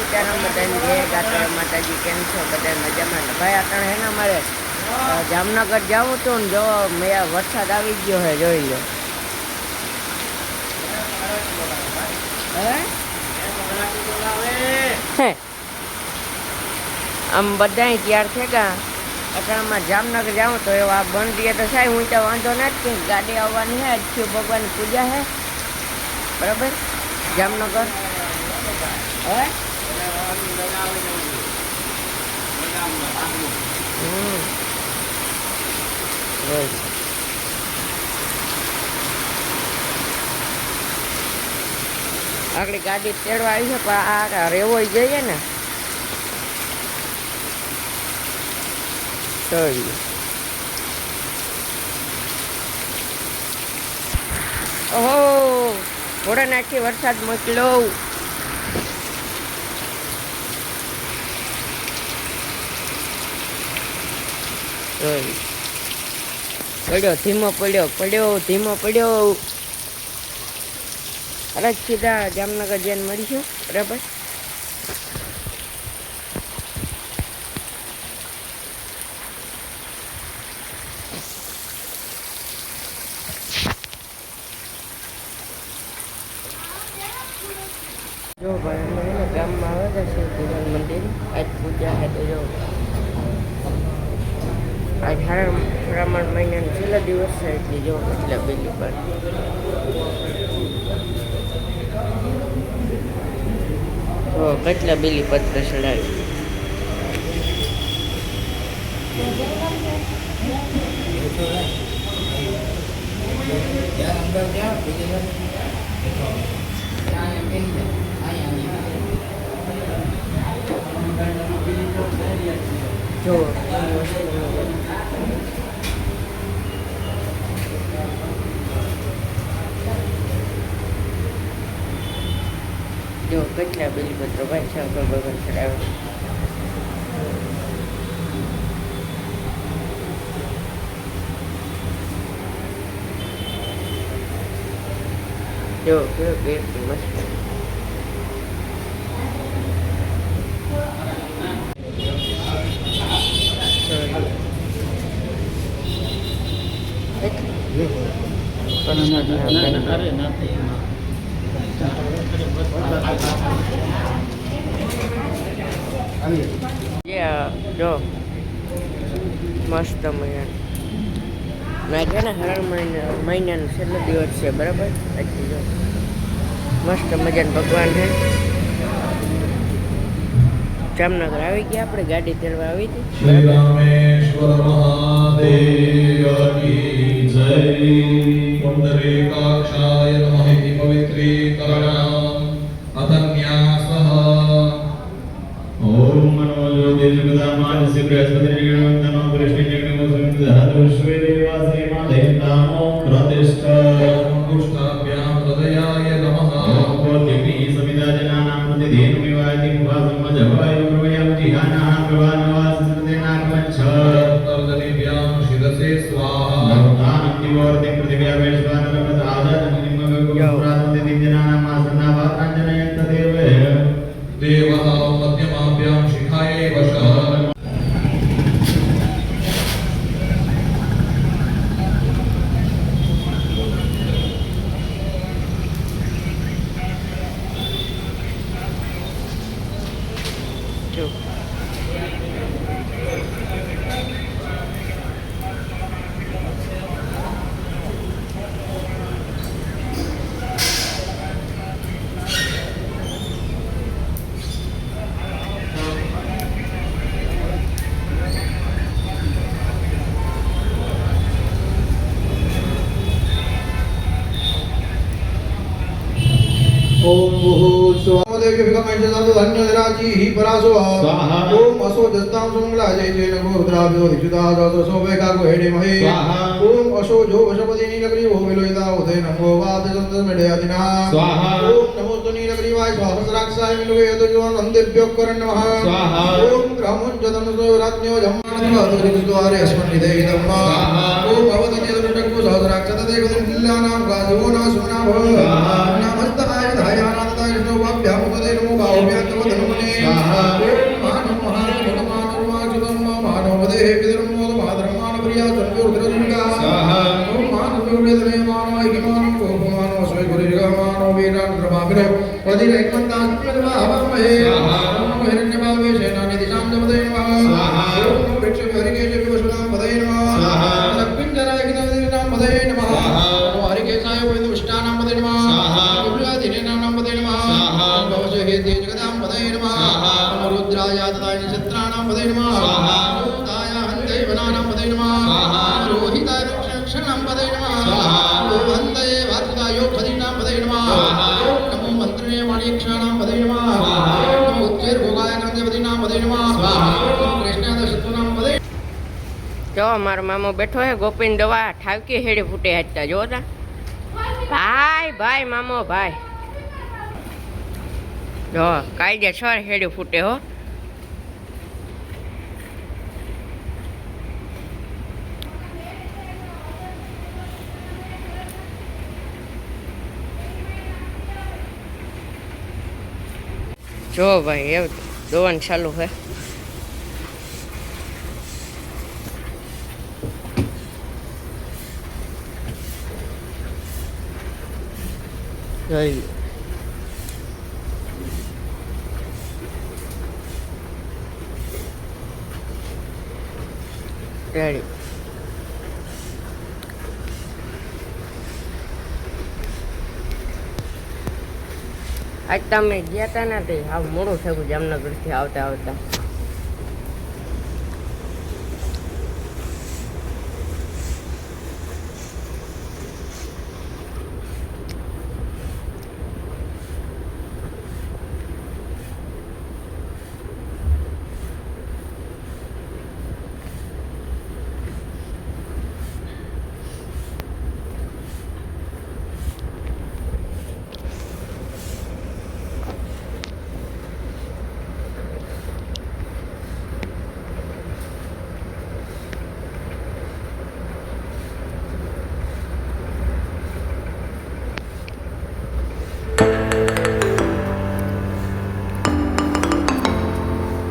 સીતારામ બધાને જય ગાતા માતાજી કેમ છો બધા મજામાં ને ભાઈ આપણે હે ને મારે જામનગર જાવું હતું ને જો મેં વરસાદ આવી ગયો હે જોઈ લો હે આમ બધા તૈયાર છે કા અટાણામાં જામનગર જાઉં તો એવા બંધ રહે તો સાહેબ હું તો વાંધો નથી ગાડી આવવાની હે અચ્છુ ભગવાનની પૂજા હે બરાબર જામનગર હવે આગળ ગાડી તેડવા આવી છે પણ આ રેવો જઈએ ને ઓહો ઘોડા નાખી વરસાદ મોકલો પડ્યો ધીમો ધીમો પડ્યો અરે સીધા જામનગર જઈને મળીશું બરાબર જો ભાઈ અમે ગામમાં આવે છે શિવજીનું મંદિર આજ પૂજા છે તો જો આજ શ્રાવણ મહિનાનો છેલ્લો દિવસ છે એટલે જો કેટલા બીલી પર કેટલા બીલી પત્ર ચડાવી જો જો કેટલા બિલપત્રો ભાઈ શંકર ભગવાન ચડાવે જો કેવો ગેટ મસ્ત જો મસ્ત મહિના છે ને હર મહિનાનો છેલ્લો દિવસ છે બરાબર એટલે જો મસ્ત મજાનું ભગવાન છે જામનગર આવી ગયા આપણે ગાડી તેડવા આવી હતી શ્રી રામેશ્વર મહાદેવ કી જય પુંડરીકાક્ષાય નમઃ ઇતિ પવિત્રીકરણમ અતન્યાસઃ ઓમ મનો જ્યોતિ જગદામાનસી બૃહસ્પતિર્ગણવંતનો વૃષ્ટિજગ્નમો સંધાતુ શ્વેદેવાસે માધેતામો પ્રતિષ્ઠ પુષ્ટાભ્યામ હૃદયાય નમઃ ઓમ કોટિભી સમિદા જનાનાં પ્રતિધેનુ વિવાયતિ મુખાસમ જવાય પ્રવયમ જિહાના પ્રવાનવાસ સૃતેનાકવચ્છ તર્જનેભ્યામ શિરસે સ્વાહા નવતાનં દિવોર્તિ પૃથિવ્યા વૈશ્વાનરમત આદન નિમ્મગુપ્રાતંતે દિવ્યનાનાં આસના વાતાંજનયંત દેવે દેવઃ મધ્યમાભ્યામ શિખાયે વશઃ ओम भूस्वादेव्य विकमैषदातु धन्यधराजीः परासो स्वाहा ओम असो दस्तां सुमंगला जय जय नमो रुद्राभ्यो विशुद्धादो सोवेकागो हेडे महे स्वाहा ओम असो जो वशपति नीलग्री वो विलोयिता उदय नमो वाद संत मेडयादिना स्वाहा ओम नमो तो नीलग्री वाय सहस्राक्षाय मिलवे तो जो नंदिभ्यो करण नमः स्वाहा ओम ग्रामोज्जतन सोराज्ञो जम्मानद्वारे अस्मन्निदे धम्मा ओम भवतनि दुर्टको सहस्राक्षत देवदं किल्लानां गाजोना सुना भव नमस्तकाय धायानाथाय विष्णु वाभ्यामुदे नमो बाहुभ्यां तव धनुमने स्वामिनो वदिर एकमन्तास्मद्भावमहे ओम हिरण्यभावे सेनानि दिशां नमते नमः ओम वृक्ष हरिकेश विवशनां पदये नमः लक्ष्मीञ्जराय गिरिनां पदये नमः ओम हरिकेशाय वैदुष्टानां पदये नमः गुरुराधिनेनां पदये नमः ओम भवशहे जगदां पदये नमः ओम रुद्राय तदाय नक्षत्राणां पदये नमः ओम ताय हन्ते वनानां पदये नमः ओम रोहिताय रक्षणां पदये नमः ओम हन्तये वासुदाय पदीनां पदये नमः ओम नमो मंत्रिणे वाणीक्षाणां पदये नमः ओम नमो उच्चैर्भोगाय गन्धवतीनां पदये नमः ओम कृष्णाय शत्रुनां पदये જો મારો મામો બેઠો હે ગોપીન દવા ઠાવકી હેડી ફૂટે હાચતા જો તા ભાઈ ભાઈ મામો ભાઈ જો કાયદેસર હેડી ફૂટે હો જો ભાઈ એવું દોવાનું ચાલુ હે જોઈ રેડી આજ તમે ગયા તા ને તે હાવ મોડું થયું જામનગરથી આવતા આવતા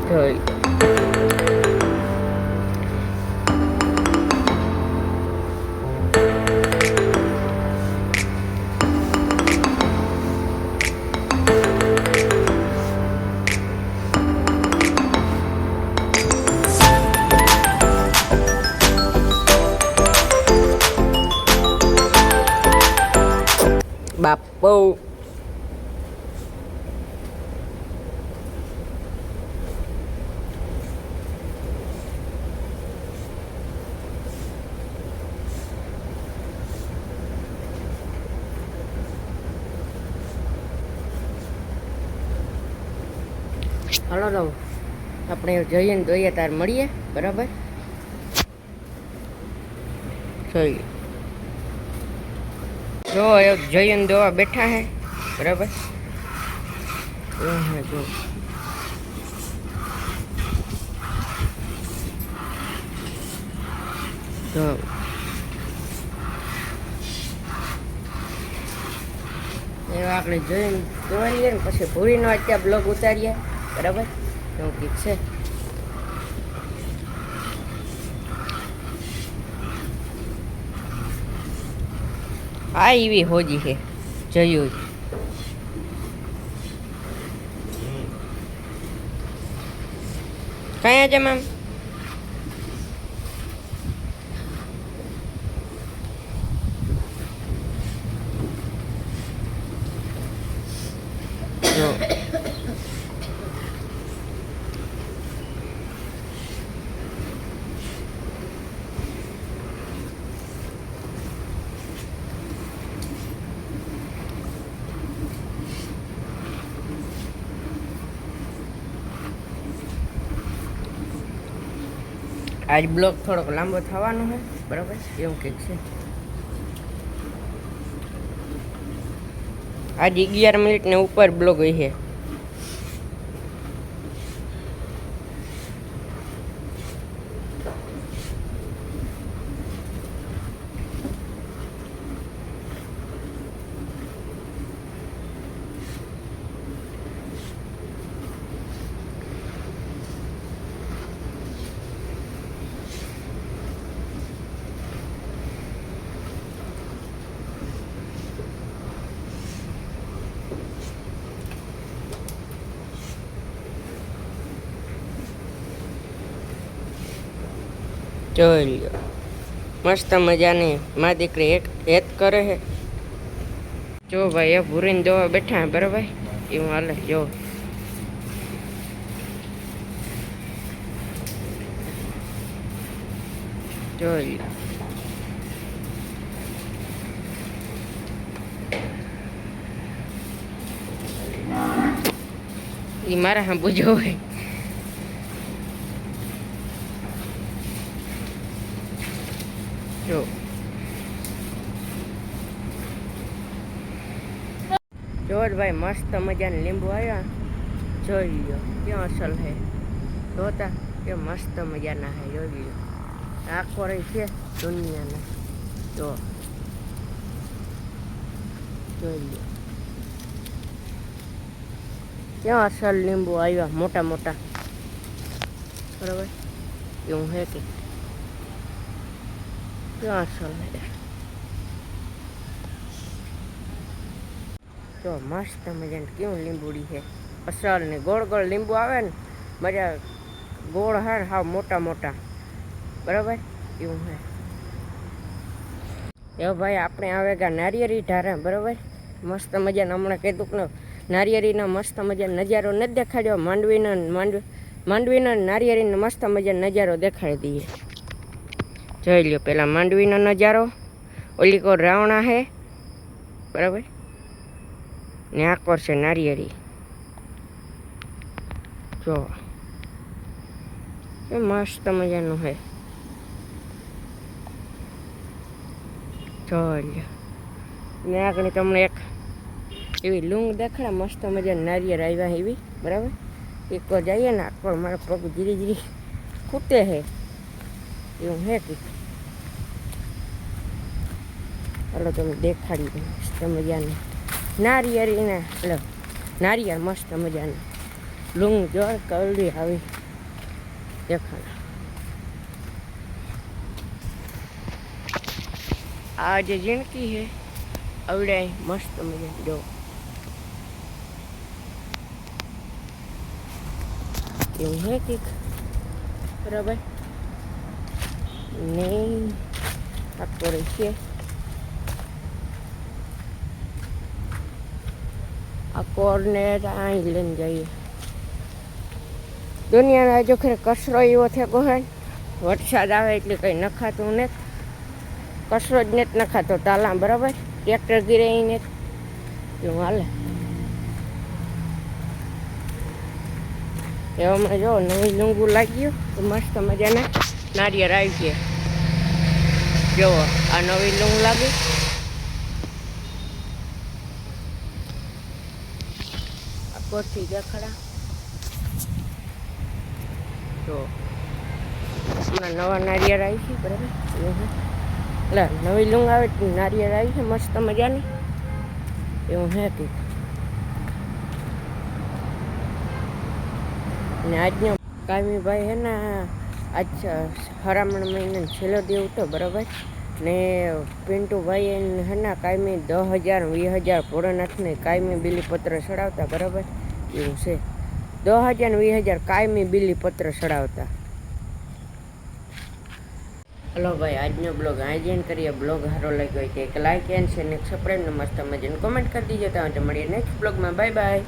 જોઈ બાપુ હાલો તો આપણે જઈએ ને જોઈએ તાર મળીએ બરાબર જોઈએ જો જઈએ ને દવા બેઠા હે બરાબર જો તો એ આપણે જોઈને જોઈ લઈએ ને પછી ભૂરીનો અત્યારે બ્લોગ ઉતારીએ બરાબર એવું કંઈક છે હા એવી હોજી છે જોયું કયા છે મેમ આજ બ્લોગ થોડોક લાંબો થવાનો છે બરાબર એવું કંઈક છે આજ 11 મિનિટને ઉપર બ્લોગ છે જોઈ લ્યો મસ્ત મજાની મા દીકરી એક હેત કરે છે. જો ભાઈ એ ભૂરીને જોવા બેઠા હે બરાબર એવું હાલે. જો જોઈ લ્યો એ મારા હા પૂછો હોય. જો જોર ભાઈ મસ્ત મજાના લીંબુ આવ્યા. જોઈ લ્યો ક્યાં અસલ હે જોતા કે મસ્ત મજાના હે. જોઈ લ્યો આખો રહી છે દુનિયાના. જો જોઈ લ્યો ક્યાં અસલ લીંબુ આવ્યા મોટા મોટા બરાબર એવું હે કે ક્યાં અસલ હે. જો મસ્ત મજાનું કેવું લીંબુડી છે અસલ ને ગોળ ગોળ લીંબુ આવે ને મજા ગોળ હાર હાવ મોટા મોટા બરાબર એવું હે. એ ભાઈ આપણે આવે ગા નારિયેરી ઢારા બરાબર મસ્ત મજાના. હમણાં કીધું કે નારિયેરીના મસ્ત મજાનો નજારો નથી દેખાડ્યો. માંડવીનો નારિયેરીનો મસ્ત મજાનો નજારો દેખાડી દઈએ. જોઈ લ્યો પેલા માંડવીનો નજારો. ઓલી કો રાવણા હે બરાબર ને આકોર છે નારિયેરી. જો એ મસ્ત મજાનું હે. જોઈ લ્યો ને આગળ તમને એક એવી લૂંગ દેખાડે મસ્ત મજાની નારિયેળ આવ્યા એવી બરાબર. એક જઈએ ને આખો મારા પગ ધીરે ધીરે ખૂટે હે એવું હે કે ચાલો તમે દેખાડી દો મસ્ત મજાની નારિયેળીને એટલે નારિયેળ મસ્ત મજાની લૂંગ જો કવડી આવી દેખાડે. આ જે ઝીણકી હે આવડે મસ્ત મજા. જો એવું હે કંઈક બરાબર ને આખો રહી છે. આ કોરને અહીં લઈને જઈએ. દુનિયાના જો ખરે કચરો એવો થયો હોય વરસાદ આવે એટલે કંઈ નખાતું નથી. કચરો જ નથી નખાતો તાલા બરાબર. ટ્રેક્ટર ગીરે ને એવું હાલે. એવામાં જો નવી લૂંગુ લાગ્યું તો મસ્ત મજાના નારિયેળ આવી છે. જો આ નવી લૂંગ લાગી. આ કોઠી દેખાડા. જો હમણાં નવા નારિયેળ આવી છે બરાબર. એટલે નવી લૂંગ આવે નારિયેળ આવી છે મસ્ત મજાની એવું હે કે. ને આજનો કાયમી ભાઈ હે ને આજ હરામણ મહિનાનો છેલ્લો દિવસ હતો બરાબર. ને પિન્ટુભાઈ હે ને કાયમી 10,000 20,000 ભોળાનાથને કાયમી બિલીપત્ર ચડાવતા બરાબર એવું છે. 10,000 20,000 કાયમી બિલીપત્ર ચડાવતા. હલો ભાઈ આજનો બ્લોગ અહીં જેન કરીએ. બ્લોગ સારો લાગ્યો હોય તો એક લાઈક એન્ડ શેર ને સબસ્ક્રાઈબ ને મસ્ત મજાને કોમેન્ટ કરી દીજો. તો મળીએ નેક્સ્ટ બ્લોગમાં. Bye bye.